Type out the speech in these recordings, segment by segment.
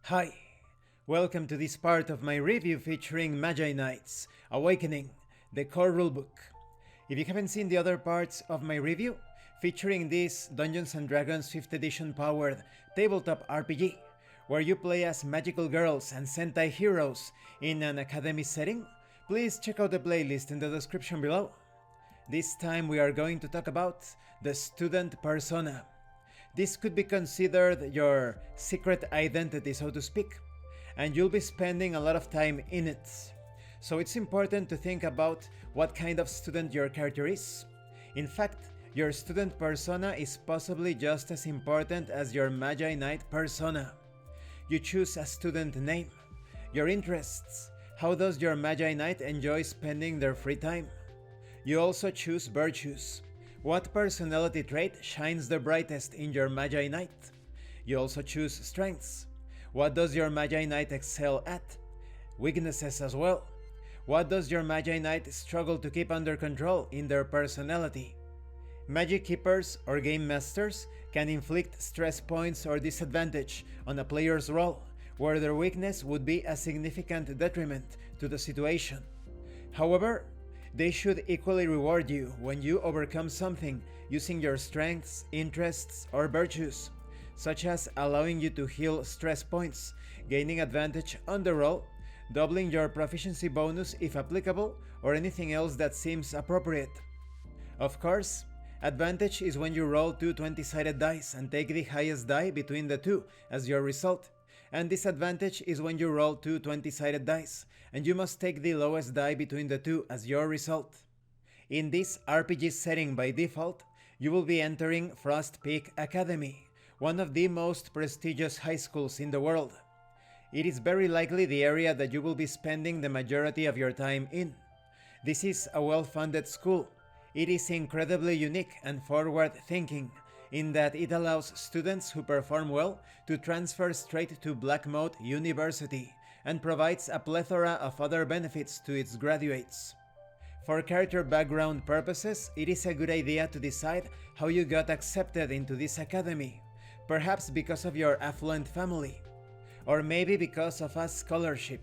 Hi, welcome to this part of my review featuring Magi-Knights Awakening, the core rulebook. If you haven't seen the other parts of my review, featuring this Dungeons & Dragons 5th edition powered tabletop RPG, where you play as magical girls and sentai heroes in an academy setting, please check out the playlist in the description below. This time we are going to talk about the student persona. This could be considered your secret identity, so to speak, and you'll be spending a lot of time in it. So it's important to think about what kind of student your character is. In fact, your student persona is possibly just as important as your Magi-Knight persona. You choose a student name, your interests, how does your Magi-Knight enjoy spending their free time. You also choose virtues. What personality trait shines the brightest in your Magi-Knight? You also choose strengths. What does your Magi-Knight excel at? Weaknesses as well. What does your Magi-Knight struggle to keep under control in their personality? Magic keepers or game masters can inflict stress points or disadvantage on a player's role, where their weakness would be a significant detriment to the situation. However, they should equally reward you when you overcome something using your strengths, interests, or virtues, such as allowing you to heal stress points, gaining advantage on the roll, doubling your proficiency bonus if applicable, or anything else that seems appropriate. Of course, advantage is when you roll two 20-sided dice and take the highest die between the two as your result, and disadvantage is when you roll two 20-sided dice and you must take the lowest die between the two as your result. In this RPG setting by default, you will be entering Frost Peak Academy, one of the most prestigious high schools in the world. It is very likely the area that you will be spending the majority of your time in. This is a well-funded school. It is incredibly unique and forward-thinking, in that it allows students who perform well to transfer straight to Black Moat University and provides a plethora of other benefits to its graduates. For character background purposes, it is a good idea to decide how you got accepted into this academy, perhaps because of your affluent family, or maybe because of a scholarship.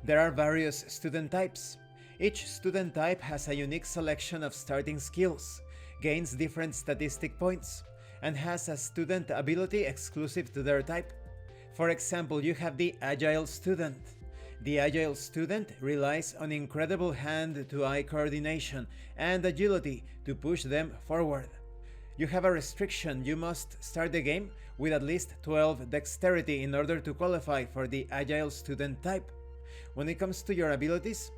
There are various student types. Each student type has a unique selection of starting skills, gains different statistic points, and has a student ability exclusive to their type. For example, you have the Agile student. The Agile student relies on incredible hand-to-eye coordination and agility to push them forward. You have a restriction: you must start the game with at least 12 dexterity in order to qualify for the Agile student type. When it comes to your abilities,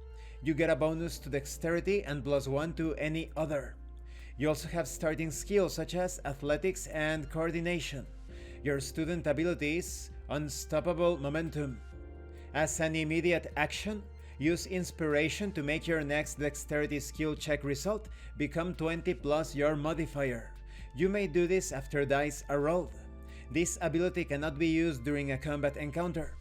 you get a bonus to dexterity and +1 to any other. You also have starting skills such as athletics and coordination. Your student ability is Unstoppable Momentum. As an immediate action, use Inspiration to make your next dexterity skill check result become 20 plus your modifier. You may do this after dice are rolled. This ability cannot be used during a combat encounter.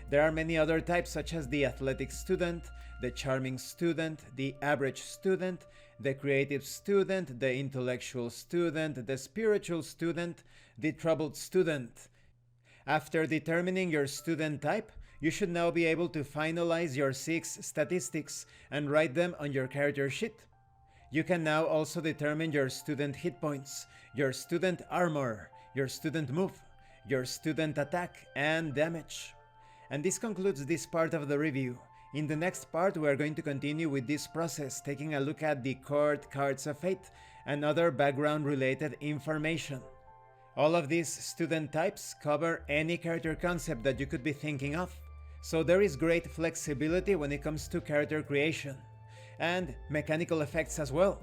There are many other types such as the Athletic student, the Charming student, the Average student, the Creative student, the Intellectual student, the Spiritual student, the Troubled student. After determining your student type, you should now be able to finalize your 6 statistics and write them on your character sheet. You can now also determine your student hit points, your student armor, your student move, your student attack and damage. And this concludes this part of the review. In the next part, we are going to continue with this process, taking a look at the Court Cards of Fate and other background-related information. All of these student types cover any character concept that you could be thinking of, so there is great flexibility when it comes to character creation, and mechanical effects as well.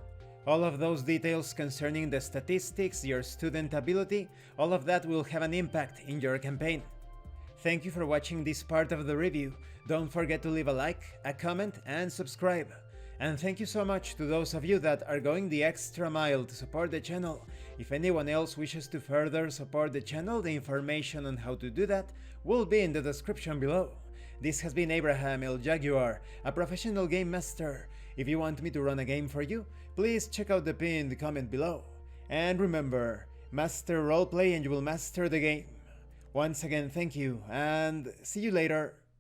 All of those details concerning the statistics, your student ability, all of that will have an impact in your campaign. Thank you for watching this part of the review. Don't forget to leave a like, a comment, and subscribe. And thank you so much to those of you that are going the extra mile to support the channel. If anyone else wishes to further support the channel, the information on how to do that will be in the description below. This has been Abraham El Jaguar, a professional game master. If you want me to run a game for you, please check out the pinned comment below. And remember, master roleplay and you will master the game. Once again, thank you, and see you later.